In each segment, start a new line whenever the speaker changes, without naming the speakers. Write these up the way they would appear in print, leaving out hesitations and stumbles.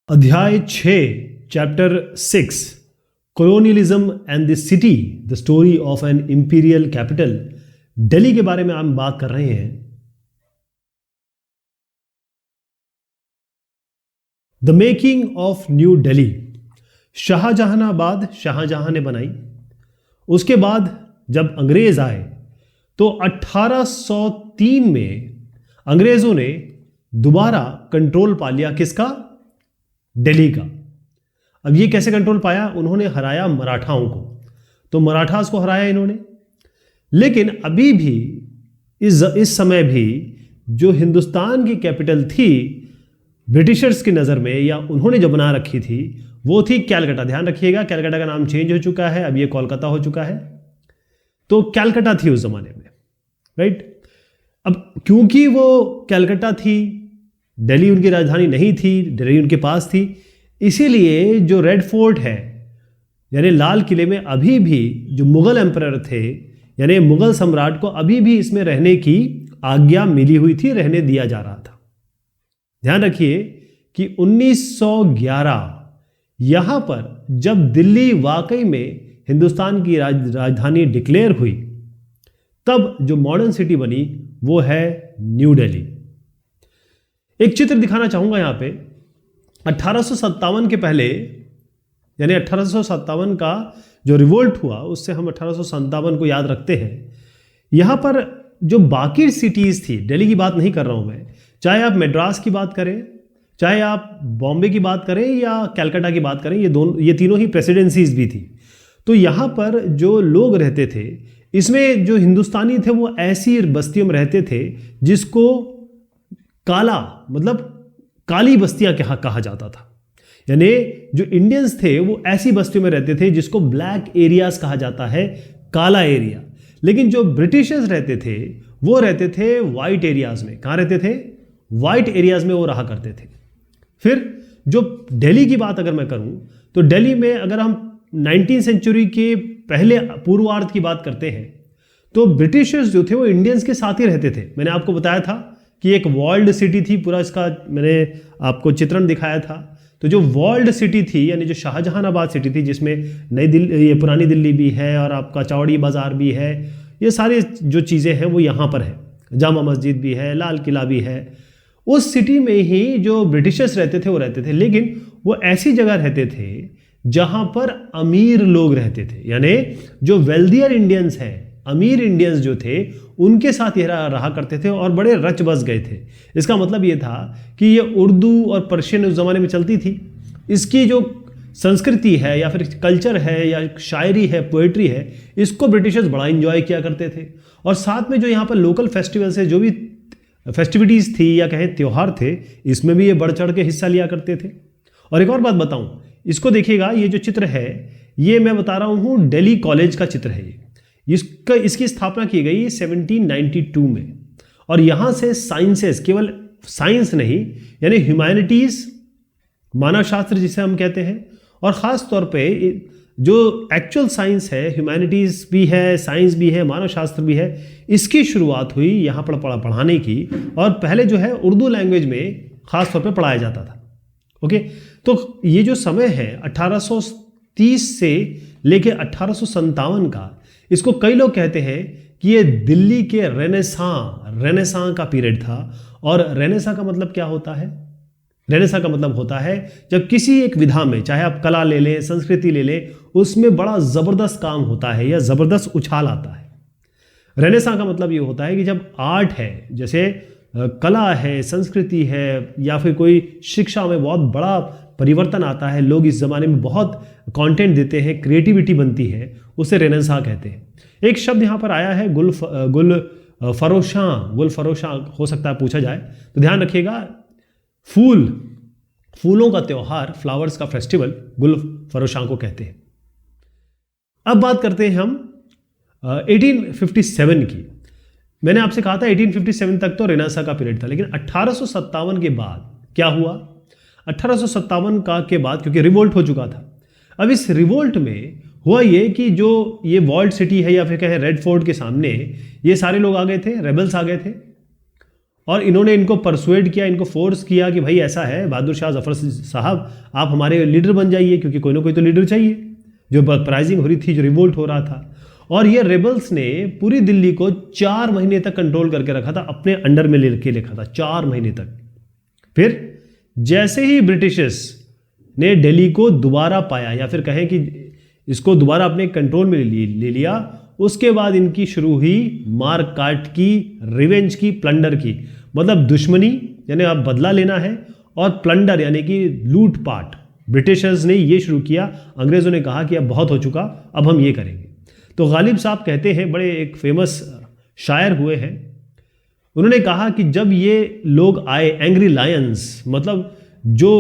अध्याय 6 chapter 6 colonialism and the city the story of an imperial capital. Delhi के बारे में हम बात कर रहे हैं। The making of New Delhi. Shahjahanabad Shahjahan ने बनाई। उसके बाद जब अंग्रेज आए तो 1803 में अंग्रेजों ने दोबारा कंट्रोल पा लिया। किसका? दिल्ली का। अब ये कैसे कंट्रोल पाया? उन्होंने हराया मराठाओं को। तो मराठास को हराया इन्होंने। लेकिन अभी भी इस समय भी जो हिंदुस्तान की कैपिटल थी ब्रिटिशर्स की नज़र में, या उन्होंने जो बना रखी थी, वो थी कैलकाटा। ध्यान रखिएगा, कैलकाटा का नाम चेंज हो चुका है, अब ये कोलकाता हो चुका है। तो कैलकाटा थी उस जमाने में, राइट। अब क्योंकि वो कैलकाटा थी, दिल्ली उनकी राजधानी नहीं थी, दिल्ली उनके पास थी, इसीलिए जो रेड फोर्ट है यानी लाल किले में अभी भी जो मुगल एम्परर थे यानी मुगल सम्राट को अभी भी इसमें रहने की आज्ञा मिली हुई थी, रहने दिया जा रहा था। ध्यान रखिए कि 1911 यहां पर जब दिल्ली वाकई में हिंदुस्तान की राजधानी डिक्लेयर हुई, तब जो मॉडर्न सिटी बनी वो है न्यू दिल्ली। एक चित्र दिखाना चाहूंगा यहां पे। 1857 के पहले यानी 1857 का जो रिवोल्ट हुआ, उससे हम 1857 को याद रखते हैं। यहां पर जो बाकी सिटीज थी, दिल्ली की बात नहीं कर रहा हूं मैं, चाहे आप मद्रास की बात करें, चाहे आप बॉम्बे की बात करें या कलकत्ता की बात करें, ये तीनों ही प्रेसिडेंसीज भी थी। तो यहां पर जो लोग रहते थे, इसमें जो हिंदुस्तानी थे वो ऐसी बस्तियों में रहते थे जिसको काला मतलब काली बस्तियां कहा जाता था। यानी जो इंडियंस थे वो ऐसी बस्तियों में रहते थे जिसको ब्लैक एरियाज कहा जाता है, काला एरिया। लेकिन जो ब्रिटिशर्स रहते थे वो रहते थे वाइट एरियाज में। कहाँ रहते थे? वाइट एरियाज में वो रहा करते थे। फिर जो दिल्ली की बात अगर मैं करूं तो दिल्ली में अगर हम 19वीं सेंचुरी के पहले पूर्वार्ध की बात करते हैं तो ब्रिटिशर्स जो थे वो इंडियंस के साथ ही रहते थे। मैंने आपको बताया था कि एक वॉल्ड सिटी थी, पूरा इसका मैंने आपको चित्रण दिखाया था। तो जो वॉल्ड सिटी थी यानी जो शाहजहानाबाद सिटी थी, जिसमें नई दिल्ली, ये पुरानी दिल्ली भी है और आपका चौड़ी बाजार भी है, ये सारी जो चीज़ें हैं वो यहाँ पर है। जामा मस्जिद भी है, लाल किला भी है। उस सिटी में ही जो ब्रिटिशर्स रहते थे वो रहते थे। लेकिन वो ऐसी जगह रहते थे जहाँ पर अमीर लोग रहते थे, यानी जो वेल्दियर इंडियंस हैं, अमीर इंडियंस जो थे उनके साथ ये रहा करते थे और बड़े रच बस गए थे। इसका मतलब ये था कि ये उर्दू और पर्शियन उस ज़माने में चलती थी। इसकी जो संस्कृति है या फिर कल्चर है या शायरी है, पोएट्री है, इसको ब्रिटिशर्स बड़ा इंजॉय किया करते थे। और साथ में जो यहाँ पर लोकल फेस्टिवल्स है, जो भी फेस्टिविटीज़ थी या कहें त्यौहार थे, इसमें भी ये बढ़ चढ़ के हिस्सा लिया करते थे। और एक और बात बताऊँ, इसको देखिएगा, ये जो चित्र है ये मैं बता रहा हूँ दिल्ली कॉलेज का चित्र है। इसकी स्थापना की गई 1792 में। और यहाँ से साइंसेस, केवल साइंस नहीं यानी ह्यूमैनिटीज़, मानव शास्त्र जिसे हम कहते हैं, और ख़ास तौर पे जो एक्चुअल साइंस है, ह्यूमैनिटीज़ भी है, साइंस भी है, मानव शास्त्र भी है, इसकी शुरुआत हुई यहाँ पर पढ़ाने की। और पहले जो है उर्दू लैंग्वेज में ख़ास तौर पे पढ़ाया जाता था। ओके, तो ये जो समय है 1830 से लेके 1857 का, इसको कई लोग कहते हैं कि ये दिल्ली के रेनेसां का पीरियड था। और रेनेसां का मतलब क्या होता है? रेनेसां का मतलब होता है जब किसी एक विधा में, चाहे आप कला ले लें, संस्कृति ले लें, उसमें बड़ा ज़बरदस्त काम होता है या ज़बरदस्त उछाल आता है। रेनेसां का मतलब ये होता है कि जब आर्ट है, जैसे कला है, संस्कृति है, या फिर कोई शिक्षा में बहुत बड़ा परिवर्तन आता है, लोग इस ज़माने में बहुत कंटेंट देते हैं, क्रिएटिविटी बनती है, उसे रेनेसां कहते हैं। एक शब्द यहाँ पर आया है गुल फरोशां हो सकता है पूछा जाए, तो ध्यान रखिएगा, फूलों का त्यौहार, फ्लावर्स का फेस्टिवल गुल फरोशां को कहते हैं। अब बात करते हैं हम 1857 की। मैंने आपसे कहा था 1857 तक तो रेनेसां का पीरियड था, लेकिन 1857 के बाद क्या हुआ? 1857 के बाद, क्योंकि रिवोल्ट हो चुका था, अब इस रिवोल्ट में हुआ ये कि जो ये वॉल्ड सिटी है या फिर कहें रेड फोर्ट के सामने ये सारे लोग आ गए थे, रेबल्स आ गए थे। और इन्होंने इनको परसुएड किया, इनको फोर्स किया कि भाई ऐसा है बहादुर शाह जफर साहब, आप हमारे लीडर बन जाइए, क्योंकि कोई ना कोई तो लीडर चाहिए। जो अपराइजिंग हो रही थी, जो रिवोल्ट हो रहा था, और ये रेबल्स ने पूरी दिल्ली को 4 महीने तक कंट्रोल करके रखा था, अपने अंडर में लेके रखा था 4 महीने तक। फिर जैसे ही ब्रिटिशर्स ने दिल्ली को दोबारा पाया, या फिर कहें कि इसको दोबारा अपने कंट्रोल में ले लिया, उसके बाद इनकी शुरू हुई मार काट की, रिवेंज की, प्लंडर की। मतलब दुश्मनी यानी आप बदला लेना है, और प्लंडर यानी कि लूटपाट। ब्रिटिशर्स ने ये शुरू किया, अंग्रेजों ने कहा कि अब बहुत हो चुका, अब हम ये करेंगे। तो गालिब साहब कहते हैं, बड़े एक फेमस शायर हुए हैं, उन्होंने कहा कि जब ये लोग आए, एंग्री लायंस, मतलब जो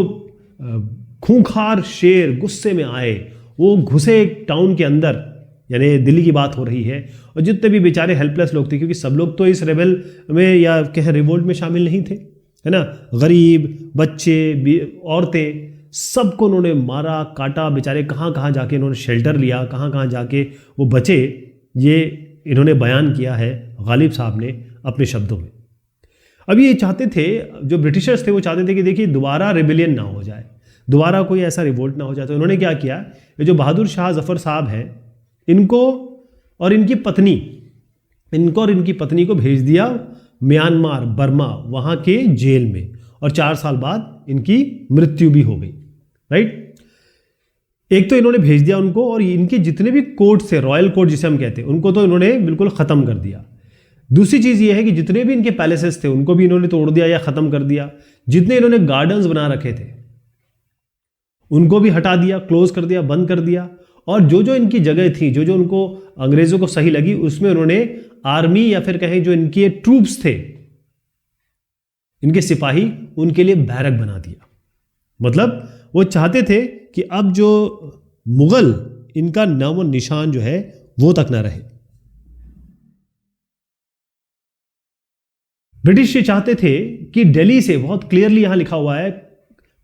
खूंखार शेर गुस्से में आए, वो घुसे एक टाउन के अंदर, यानी दिल्ली की बात हो रही है, और जितने भी बेचारे हेल्पलेस लोग थे, क्योंकि सब लोग तो इस रेबल में या कह रिवोल्ट में शामिल नहीं थे, है ना, गरीब, बच्चे, औरतें, सबको उन्होंने मारा काटा। बेचारे कहाँ कहाँ जाके इन्होंने शेल्टर लिया, कहाँ कहाँ जाके वो बचे, ये इन्होंने बयान किया है गालिब साहब ने अपने शब्दों में। अब ये चाहते थे, जो ब्रिटिशर्स थे वो चाहते थे कि देखिए दोबारा रिबेलियन ना हो जाए, दोबारा कोई ऐसा रिवोल्ट ना हो जाए। तो उन्होंने क्या किया, ये जो बहादुर शाह जफर साहब हैं, इनको और इनकी पत्नी को भेज दिया म्यांमार, बर्मा, वहाँ के जेल में, और 4 साल बाद इनकी मृत्यु भी हो गई। राइट, एक तो इन्होंने भेज दिया उनको, और इनके जितने भी कोर्ट थे, रॉयल कोर्ट जिसे हम कहते हैं, उनको तो इन्होंने बिल्कुल ख़त्म कर दिया। दूसरी चीज़ ये है कि जितने भी इनके पैलेसेस थे उनको भी इन्होंने तोड़ दिया या ख़त्म कर दिया। जितने इन्होंने गार्डन्स बना रखे थे उनको भी हटा दिया, क्लोज कर दिया, बंद कर दिया। और जो जो इनकी जगह थी, जो जो उनको अंग्रेज़ों को सही लगी, उसमें उन्होंने आर्मी या फिर कहें जो इनके ट्रूप्स थे, इनके सिपाही, उनके लिए बैरक बना दिया। मतलब वो चाहते थे कि अब जो मुगल, इनका नाम और निशान जो है वो तक ना रहे। ब्रिटिश ये चाहते थे कि दिल्ली से, बहुत क्लियरली यहां लिखा हुआ है,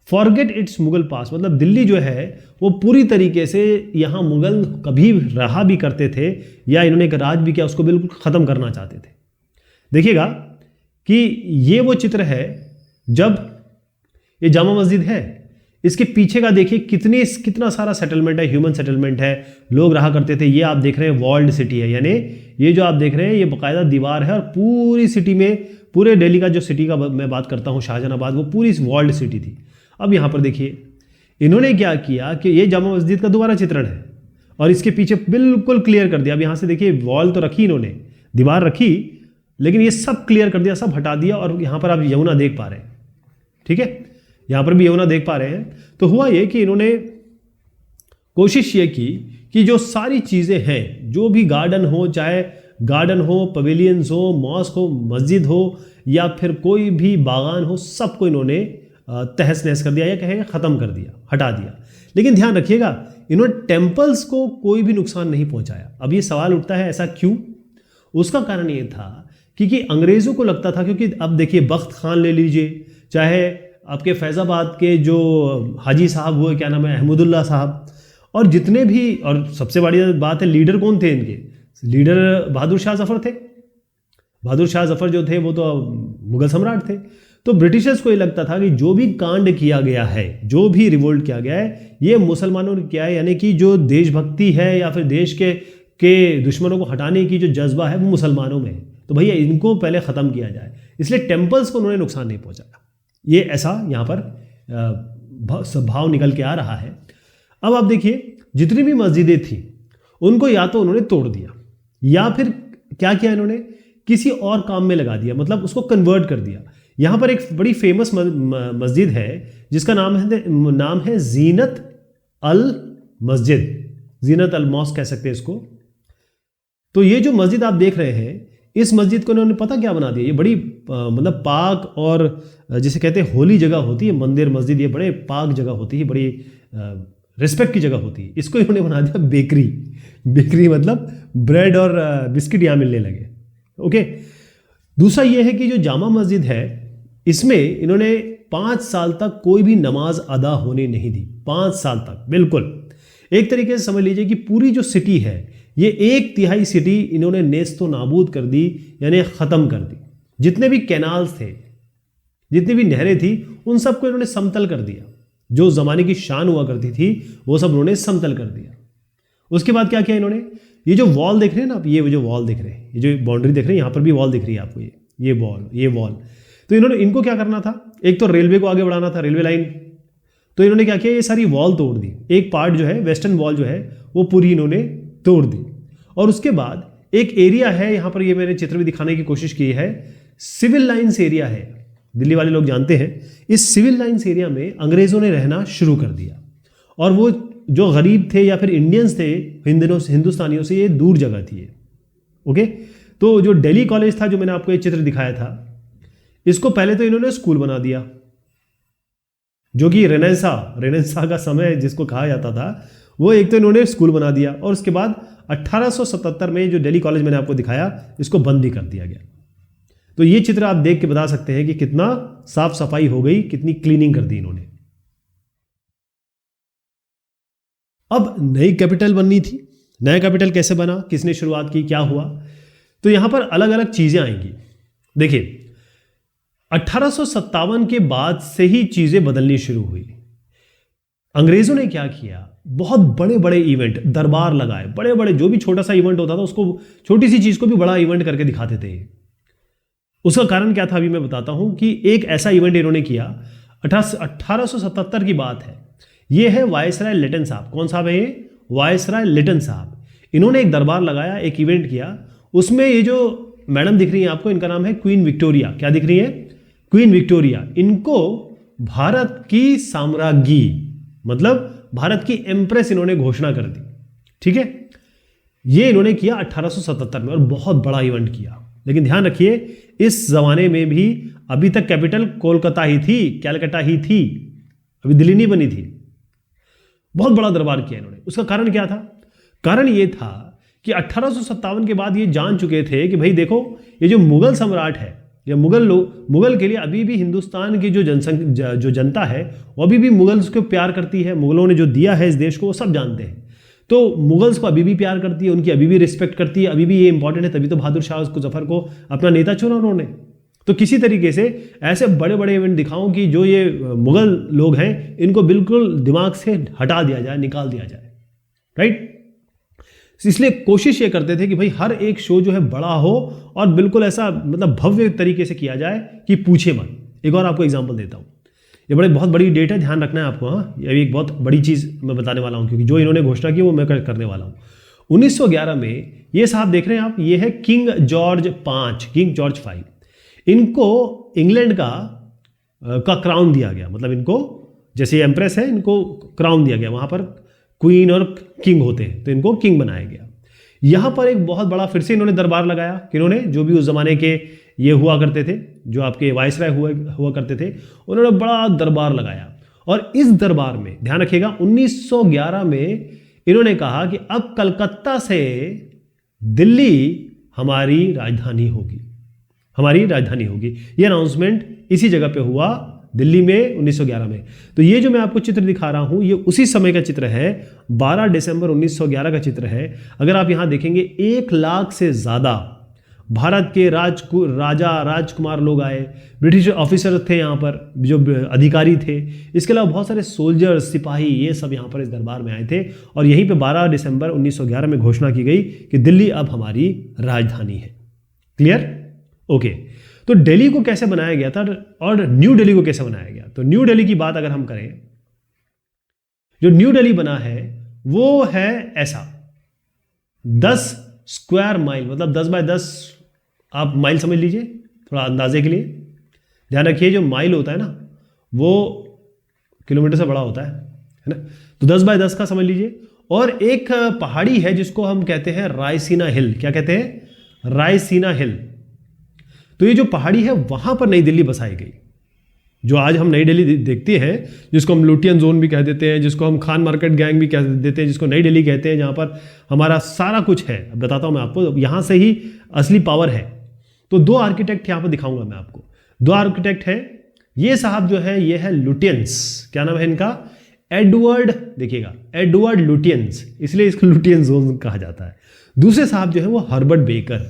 फॉरगेट इट्स मुगल पास, मतलब दिल्ली जो है वो पूरी तरीके से, यहां मुगल कभी रहा भी करते थे या इन्होंने एक राज भी किया, उसको बिल्कुल खत्म करना चाहते थे। देखिएगा कि ये वो चित्र है, जब ये जामा मस्जिद है, इसके पीछे का देखिए कितना सारा सेटलमेंट है, ह्यूमन सेटलमेंट है, लोग रहा करते थे। ये आप देख रहे हैं वॉल्ड सिटी है, यानी ये जो आप देख रहे हैं ये बाकायदा दीवार है, और पूरी सिटी में, पूरे दिल्ली का जो सिटी का मैं बात करता हूँ, शाहजहानाबाद, वो पूरी वॉल्ड सिटी थी। अब यहाँ पर देखिए इन्होंने क्या किया कि ये जामा मस्जिद का दोबारा चित्रण है, और इसके पीछे बिल्कुल क्लियर कर दिया। अब यहाँ से देखिए वॉल तो रखी इन्होंने, दीवार रखी, लेकिन ये सब क्लियर कर दिया, सब हटा दिया, और यहाँ पर आप यमुना देख पा रहे हैं। ठीक है, यहाँ पर भी यमुना देख पा रहे हैं। तो हुआ ये कि इन्होंने कोशिश ये की कि जो सारी चीज़ें हैं, जो भी गार्डन हो, चाहे गार्डन हो, पवेलियंस हो, मॉस्क हो, मस्जिद हो, या फिर कोई भी बागान हो, सबको इन्होंने तहस नहस कर दिया, या कहें ख़त्म कर दिया, हटा दिया। लेकिन ध्यान रखिएगा, इन्होंने टेम्पल्स को कोई भी नुकसान नहीं पहुंचाया। अब ये सवाल उठता है ऐसा क्यों? उसका कारण ये था क्योंकि अंग्रेज़ों को लगता था, क्योंकि अब देखिए बख्त खान ले लीजिए, चाहे आपके फैज़ाबाद के जो हाजी साहब हुए, क्या नाम है, अहमदुल्ला साहब, और जितने भी, और सबसे बड़ी बात है लीडर कौन थे इनके, लीडर बहादुर शाह जफर थे। बहादुर शाह जफर जो थे वो तो मुगल सम्राट थे। तो ब्रिटिशर्स को ये लगता था कि जो भी कांड किया गया है, जो भी रिवोल्ट किया गया है, ये मुसलमानों ने किया है, यानी कि जो देशभक्ति है या फिर देश के दुश्मनों को हटाने की जो जज्बा है वो मुसलमानों में है। तो भैया इनको पहले ख़त्म किया जाए, इसलिए टेम्पल्स को उन्होंने नुकसान नहीं पहुंचाया। ये ऐसा यहाँ पर भाव निकल के आ रहा है। अब आप देखिए जितनी भी मस्जिदें थी उनको या तो उन्होंने तोड़ दिया, या फिर क्या किया इन्होंने, किसी और काम में लगा दिया, मतलब उसको कन्वर्ट कर दिया। यहाँ पर एक बड़ी फेमस मस्जिद है जिसका नाम है जीनत अल मस्जिद, जीनत अल मॉस्क कह सकते हैं इसको। तो ये जो मस्जिद आप देख रहे हैं, इस मस्जिद को इन्होंने पता क्या बना दिया, ये बड़ी मतलब पाक और जिसे कहते हैं होली जगह होती है, मंदिर मस्जिद, ये बड़े पाक जगह होती है, बड़ी रिस्पेक्ट की जगह होती है। इसको इन्होंने बना दिया बेकरी। बेकरी मतलब ब्रेड और बिस्किट यहाँ मिलने लगे। ओके, दूसरा ये है कि जो जामा मस्जिद है, इसमें इन्होंने 5 साल तक कोई भी नमाज अदा होने नहीं दी। 5 साल तक बिल्कुल, एक तरीके से समझ लीजिए कि पूरी जो सिटी है, ये 1/3 सिटी इन्होंने नेस्तो नाबूद कर दी, यानी ख़त्म कर दी। जितने भी कैनाल्स थे, जितनी भी नहरें थी, उन सबको इन्होंने समतल कर दिया। जो जमाने की शान हुआ करती थी वो सब उन्होंने समतल कर दिया। उसके बाद क्या किया इन्होंने, ये जो वॉल देख रहे हैं ना आप, ये जो वॉल देख रहे हैं, ये जो बाउंड्री देख रहे हैं, यहाँ पर भी वॉल दिख रही है आपको, ये वॉल। तो इन्होंने, इनको क्या करना था, एक तो रेलवे को आगे बढ़ाना था, रेलवे लाइन। तो इन्होंने क्या किया, ये सारी वॉल तोड़ दी। एक पार्ट जो है, वेस्टर्न वॉल जो है वो पूरी इन्होंने तोड़ दी। और उसके बाद एक एरिया है, यहाँ पर ये मैंने चित्र भी दिखाने की कोशिश की है, सिविल लाइन्स एरिया है, दिल्ली वाले लोग जानते हैं। इस सिविल लाइन्स एरिया में अंग्रेजों ने रहना शुरू कर दिया। और वो जो गरीब थे या फिर इंडियंस थे, हिंदुस्तानियों से ये दूर जगह थी ये। ओके, तो जो दिल्ली कॉलेज था, जो मैंने आपको ये चित्र दिखाया था, इसको पहले तो इन्होंने स्कूल बना दिया, जो कि रेनेसां का समय जिसको कहा जाता था, वो एक तो इन्होंने स्कूल बना दिया। और उसके बाद 1877 में जो दिल्ली कॉलेज मैंने आपको दिखाया, इसको बंद भी कर दिया गया। तो ये चित्र आप देख के बता सकते हैं कि कितना साफ सफाई हो गई, कितनी क्लीनिंग कर दी इन्होंने। अब नई कैपिटल बननी थी। नया कैपिटल कैसे बना, किसने शुरुआत की, क्या हुआ, तो यहां पर अलग अलग चीजें आएंगी। देखिए, 1857 के बाद से ही चीजें बदलनी शुरू हुई। अंग्रेजों ने क्या किया, बहुत बड़े बड़े इवेंट, दरबार लगाए, बड़े बड़े, जो भी छोटा सा इवेंट होता था उसको, छोटी सी चीज को भी बड़ा इवेंट करके दिखाते थे। उसका कारण क्या था अभी मैं बताता हूं, कि एक ऐसा इवेंट इन्होंने किया, 1877 की बात है। ये है वायसराय लिटन साहब। कौन साहब है ये? वायसराय लिटन साहब। इन्होंने एक दरबार लगाया, एक इवेंट किया। उसमें ये जो मैडम दिख रही है आपको, इनका नाम है क्वीन विक्टोरिया। क्या दिख रही है? Queen Victoria. इनको भारत की साम्राज्ञी, मतलब भारत की एम्प्रेस इन्होंने घोषणा कर दी। ठीक है, ये इन्होंने किया 1877 में, और बहुत बड़ा इवेंट किया। लेकिन ध्यान रखिए, इस जमाने में भी अभी तक कैपिटल कोलकाता ही थी, कैलकाटा ही थी, अभी दिल्ली नहीं बनी थी। बहुत बड़ा दरबार किया इन्होंने। उसका कारण क्या था? कारण ये था कि 1857 के बाद ये जान चुके थे कि भाई देखो, ये जो मुगल सम्राट है, या मुगल के लिए अभी भी हिंदुस्तान की जो जनता है, वो अभी भी मुगल्स को प्यार करती है। मुगलों ने जो दिया है इस देश को, वो सब जानते हैं। तो मुगल्स को अभी भी प्यार करती है, उनकी अभी भी रिस्पेक्ट करती है, अभी भी ये इंपॉर्टेंट है। तभी तो बहादुर शाह जफर को अपना नेता चुना उन्होंने। तो किसी तरीके से ऐसे बड़े बड़े इवेंट दिखाऊं कि जो ये मुगल लोग हैं, इनको बिल्कुल दिमाग से हटा दिया जाए, निकाल दिया जाए। राइट? इसलिए कोशिश ये करते थे कि भाई हर एक शो जो है बड़ा हो, और बिल्कुल ऐसा, मतलब भव्य तरीके से किया जाए कि पूछे मत। एक और आपको एग्जांपल देता हूं। ये बहुत बड़ी डेट है, ध्यान रखना है आपको। हाँ, ये एक बहुत बड़ी चीज़ मैं बताने वाला हूँ, क्योंकि जो इन्होंने घोषणा की वो मैं करने वाला हूँ। 1911 में ये साहब देख रहे हैं आप, ये है किंग जॉर्ज V। इनको इंग्लैंड का क्राउन दिया गया। मतलब इनको, जैसे एम्प्रेस है, इनको क्राउन दिया गया। वहाँ पर क्वीन और किंग होते हैं, तो इनको किंग बनाया गया। यहाँ पर एक बहुत बड़ा फिर से इन्होंने दरबार लगाया। किन्होंने? जो भी उस जमाने के ये हुआ करते थे, जो आपके वायसराय हुआ करते थे, उन्होंने बड़ा दरबार लगाया। और इस दरबार में ध्यान रखिएगा, 1911 में इन्होंने कहा कि अब कलकत्ता से दिल्ली हमारी राजधानी होगी, हमारी राजधानी होगी। ये अनाउंसमेंट इसी जगह पे हुआ, दिल्ली में, 1911 में। तो ये जो मैं आपको चित्र दिखा रहा हूं, ये उसी समय का चित्र है। 12 दिसंबर 1911 का चित्र है। अगर आप यहां देखेंगे, 1 लाख से ज्यादा भारत के राजा राजकुमार लोग आए, ब्रिटिश ऑफिसर थे यहाँ पर, जो अधिकारी थे। इसके अलावा बहुत सारे सोल्जर्स, सिपाही, ये सब यहाँ पर इस दरबार में आए थे। और यहीं पे 12 दिसंबर 1911 में घोषणा की गई कि दिल्ली अब हमारी राजधानी है। क्लियर? ओके। तो दिल्ली को कैसे बनाया गया था, और न्यू दिल्ली को कैसे बनाया गया? तो न्यू दिल्ली की बात अगर हम करें, जो न्यू दिल्ली बना है वो है ऐसा, 10 स्क्वायर माइल, मतलब 10 बाय 10 आप माइल समझ लीजिए, थोड़ा अंदाजे के लिए। ध्यान रखिए, जो माइल होता है ना, वो किलोमीटर से बड़ा होता है ना। तो 10 बाय 10 का समझ लीजिए। और एक पहाड़ी है जिसको हम कहते हैं रायसीना हिल। क्या कहते हैं? रायसीना हिल। तो ये जो पहाड़ी है, वहां पर नई दिल्ली बसाई गई। जो आज हम नई दिल्ली देखते हैं, जिसको हम लुटियन जोन भी कह देते हैं, जिसको हम खान मार्केट गैंग भी कह देते हैं, जिसको नई दिल्ली कहते हैं, जहां पर हमारा सारा कुछ है। बताता हूं मैं आपको, यहां से ही असली पावर है। तो 2 आर्किटेक्ट यहां पर दिखाऊंगा मैं आपको। 2 आर्किटेक्ट है। ये साहब जो है, ये है लुटियंस। क्या नाम है इनका? एडवर्ड। देखिएगा, एडवर्ड लुटियंस, इसलिए इसको लुटियन जोन कहा जाता है। दूसरे साहब जो है वो हर्बर्ट बेकर।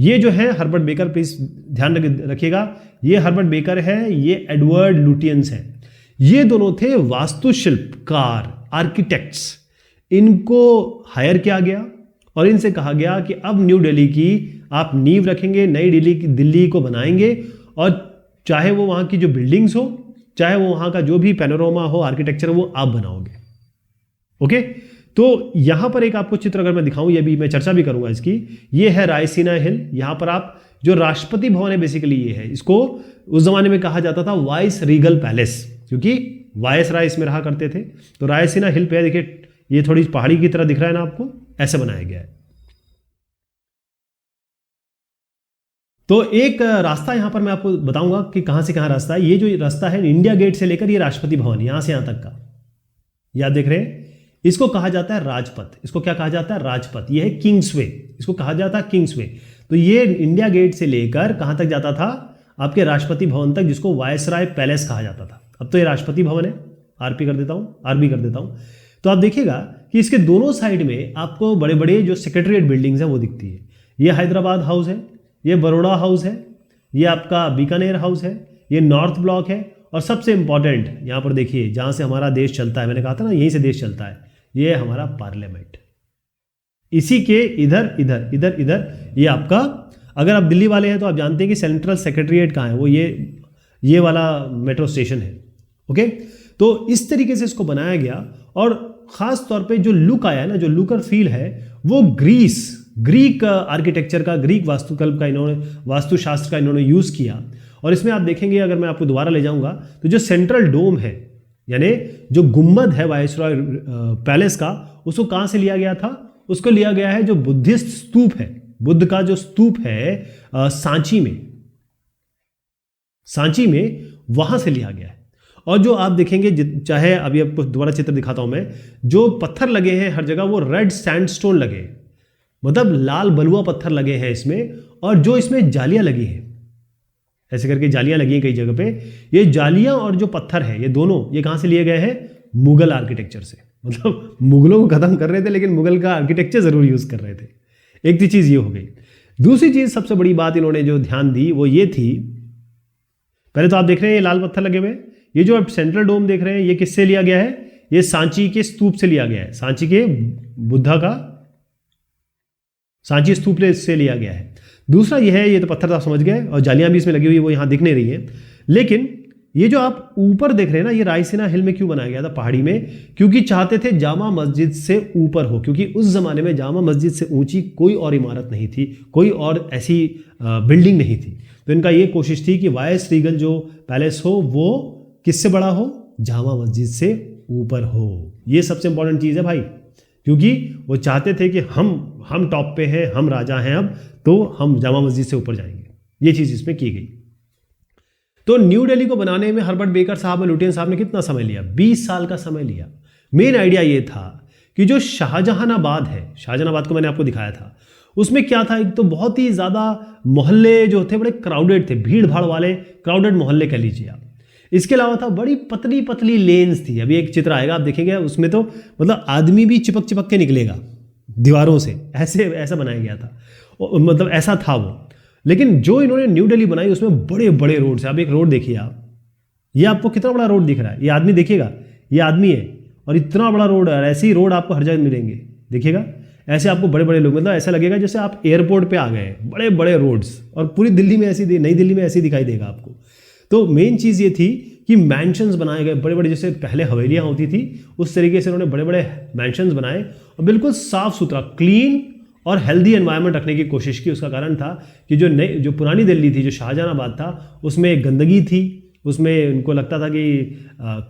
ये जो है हर्बर्ट बेकर, प्लीज ध्यान रखिएगा, ये हर्बर्ट बेकर है, ये एडवर्ड लुटियंस है। ये दोनों थे वास्तुशिल्पकार, आर्किटेक्ट्स। इनको हायर किया गया और इनसे कहा गया कि अब न्यू दिल्ली की आप नींव रखेंगे, नई दिल्ली को बनाएंगे, और चाहे वो वहां की जो बिल्डिंग्स हो, चाहे वो वहां का जो भी पैनोरामा हो, आर्किटेक्चर, वो आप बनाओगे। ओके, तो यहां पर एक आपको चित्र अगर मैं दिखाऊं, ये भी मैं चर्चा भी करूंगा इसकी, ये है रायसीना हिल। यहां पर आप जो राष्ट्रपति भवन है, बेसिकली ये है, इसको उस जमाने में कहा जाता था वाइस रीगल पैलेस, क्योंकि वायस राय इसमें रहा करते थे। तो रायसीना हिल पे देखिए, ये थोड़ी पहाड़ी की तरह दिख रहा है ना आपको, ऐसे बनाया गया है। तो एक रास्ता यहां पर मैं आपको बताऊंगा कि कहां से कहां रास्ता है। ये जो रास्ता है इंडिया गेट से लेकर ये राष्ट्रपति भवन, यहां से यहां तक का, याद देख रहे हैं, इसको कहा जाता है राजपथ। इसको क्या कहा जाता है? राजपथ। ये है किंग्सवे, इसको कहा जाता है किंग्सवे। तो ये इंडिया गेट से लेकर कहां तक जाता था? आपके राष्ट्रपति भवन तक, जिसको वायसराय पैलेस कहा जाता था। अब तो ये राष्ट्रपति भवन है, आरबी कर देता हूं। तो आप देखिएगा कि इसके दोनों साइड में आपको बड़े बड़े जो सेक्रेटरीट बिल्डिंग्स है वो दिखती है। ये हैदराबाद हाउस है, ये बड़ौदा हाउस है, ये आपका बीकानेर हाउस है, ये नॉर्थ ब्लॉक है, और सबसे इंपॉर्टेंट यहां पर देखिए, जहां से हमारा देश चलता है, मैंने कहा था ना यहीं से देश चलता है, ये है हमारा पार्लियामेंट। इसी के इधर इधर इधर इधर ये आपका, अगर आप दिल्ली वाले हैं तो आप जानते हैं कि सेंट्रल सेक्रेटरीट कहाँ है, वो ये वाला मेट्रो स्टेशन है। ओके, तो इस तरीके से इसको बनाया गया, और खास तौर पे जो लुक आया है ना, जो लुक और फील है, वो ग्रीक आर्किटेक्चर का, ग्रीक वास्तुशास्त्र का इन्होंने यूज किया। और इसमें आप देखेंगे, अगर मैं आपको दोबारा ले जाऊंगा, तो जो सेंट्रल डोम है, यानी जो गुम्बद है वायसराय पैलेस का, उसको कहां से लिया गया था? उसको लिया गया है जो बुद्धिस्ट स्तूप है, बुद्ध का जो स्तूप है सांची में वहां से लिया गया है। और जो आप देखेंगे, चाहे अभी आपको दोबारा चित्र दिखाता हूं मैं, जो पत्थर लगे हैं हर जगह वो रेड सैंडस्टोन लगे हैं, मतलब लाल बलुआ पत्थर लगे हैं इसमें। और जो इसमें जालियां लगी हैं, ऐसे करके जालियां लगी हैं कई जगह पे, ये जालियां और जो पत्थर है, ये दोनों ये कहां से लिए गए हैं? मुगल आर्किटेक्चर से। मतलब मुगलों को खत्म कर रहे थे, लेकिन मुगल का आर्किटेक्चर जरूर यूज कर रहे थे। एक चीज ये हो गई। दूसरी चीज, सबसे बड़ी बात इन्होंने जो ध्यान दी वो ये थी, पहले तो आप देख रहे हैं ये लाल पत्थर लगे हुए, ये जो आप सेंट्रल डोम देख रहे हैं, ये किससे लिया गया है? ये सांची के स्तूप से लिया गया है, सांची के बुद्धा का सांची स्तूप से लिया गया है। दूसरा ये है, ये तो पत्थर आप समझ गए, और जालियां भी इसमें लगी हुई है, वो यहां दिख नहीं रही है। लेकिन ये जो आप ऊपर देख रहे हैं ना, ये रायसीना हिल में क्यों बनाया गया था, पहाड़ी में? क्योंकि चाहते थे जामा मस्जिद से ऊपर हो, क्योंकि उस जमाने में जामा मस्जिद से ऊंची कोई और इमारत नहीं थी, कोई और ऐसी बिल्डिंग नहीं थी। तो इनका ये कोशिश थी कि वायस रीगल जो पैलेस हो वो किससे बड़ा हो? जामा मस्जिद से ऊपर हो। ये सबसे इंपॉर्टेंट चीज है भाई, क्योंकि वो चाहते थे कि हम टॉप पे हैं, हम राजा हैं, अब तो हम जामा मस्जिद से ऊपर जाएंगे। ये चीज इसमें की गई। तो न्यू दिल्ली को बनाने में हर्बर्ट बेकर साहब और लुटियन साहब ने कितना समय लिया? 20 साल का समय लिया। मेन आइडिया ये था कि जो शाहजहानाबाद है, शाहजहानाबाद को मैंने आपको दिखाया था, उसमें क्या था, एक तो बहुत ही ज्यादा मोहल्ले जो थे बड़े क्राउडेड थे, भीड़ भाड़ वाले क्राउडेड मोहल्ले कह लीजिए आप। इसके अलावा था बड़ी पतली पतली लेन्स थी। अभी एक चित्र आएगा, आप देखेंगे, उसमें तो मतलब आदमी भी चिपक के निकलेगा दीवारों से, ऐसा बनाया गया था, मतलब ऐसा था वो। लेकिन जो इन्होंने न्यू दिल्ली बनाई उसमें बड़े बड़े रोड है। अब एक रोड देखिए आप, ये आपको कितना बड़ा रोड दिख रहा है, ये आदमी देखिएगा, ये आदमी है और इतना बड़ा रोड है। ऐसे ही रोड आपको हर जगह मिलेंगे, देखिएगा ऐसे आपको बड़े बड़े लोग, मतलब ऐसा लगेगा जैसे आप एयरपोर्ट पे आ गए, बड़े बड़े रोड्स। और पूरी दिल्ली में ऐसी, नई दिल्ली में ऐसी दिखाई देगा आपको। तो मेन चीज़ ये थी कि मैंशंस बनाए गए बड़े बड़े, जैसे पहले हवेलियाँ होती थी उस तरीके से उन्होंने बड़े बड़े मैंशंस बनाए और बिल्कुल साफ सुथरा, क्लीन और हेल्दी एनवायरनमेंट रखने की कोशिश की। उसका कारण था कि जो पुरानी दिल्ली थी, जो शाहजहानाबाद था, उसमें गंदगी थी, उसमें उनको लगता था कि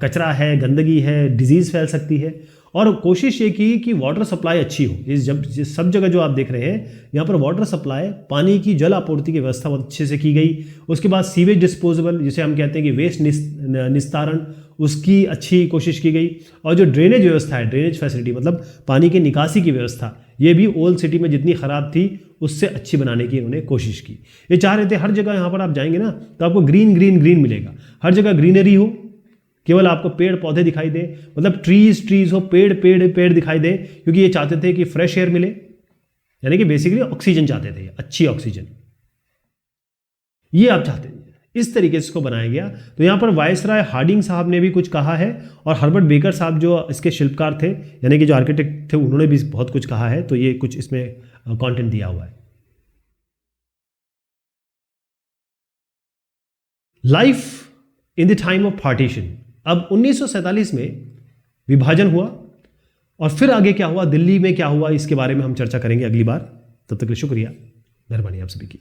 कचरा है, गंदगी है, डिजीज़ फैल सकती है। और कोशिश ये की कि वाटर सप्लाई अच्छी हो। सब जगह जो आप देख रहे हैं यहाँ पर वाटर सप्लाई, पानी की जल आपूर्ति की व्यवस्था बहुत अच्छे से की गई। उसके बाद सीवेज डिस्पोजेबल, जिसे हम कहते हैं कि वेस्ट निस्तारण, उसकी अच्छी कोशिश की गई। और जो ड्रेनेज व्यवस्था है, ड्रेनेज फैसिलिटी मतलब पानी की निकासी की व्यवस्था, ये भी ओल्ड सिटी में जितनी ख़राब थी उससे अच्छी बनाने की इन्होंने कोशिश की। ये चाह रहे थे हर जगह यहाँ पर आप जाएंगे ना तो आपको ग्रीन ग्रीन ग्रीन मिलेगा, हर जगह ग्रीनरी हो, केवल आपको पेड़ पौधे दिखाई दे, मतलब ट्रीज हो, पेड़ दिखाई दे, क्योंकि ये चाहते थे कि फ्रेश एयर मिले, यानी कि बेसिकली ऑक्सीजन चाहते थे, अच्छी ऑक्सीजन। ये आप चाहते हैं, इस तरीके से इसको बनाया गया। तो यहाँ पर वायसराय हार्डिंग साहब ने भी कुछ कहा है, और हर्बर्ट बेकर साहब जो इसके शिल्पकार थे, यानी कि जो आर्किटेक्ट थे, उन्होंने भी बहुत कुछ कहा है। तो ये कुछ इसमें कंटेंट दिया हुआ है। Life in the time of partition. अब 1947 में विभाजन हुआ, और फिर आगे क्या हुआ, दिल्ली में क्या हुआ, इसके बारे में हम चर्चा करेंगे अगली बार। तब तक के लिए शुक्रिया, मेहरबानी आप सभी की।